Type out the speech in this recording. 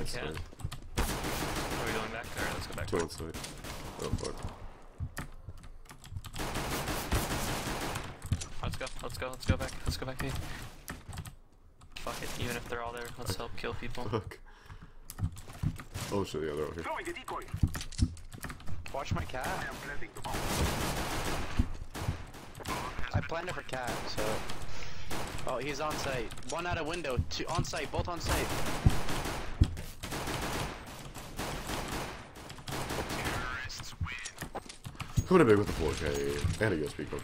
Nice. Are we going back? Alright, let's go back. Two on site. Oh fuck. Let's go back. Let's go back, dude. Fuck it, even if they're all there, let's help kill people. Fuck. Oh shit, yeah, they're out here. Watch my cat. I planned it for cat, so... Oh, he's on site. One out of window, two on site, both on site. Coming in big with the 4K and a USB card.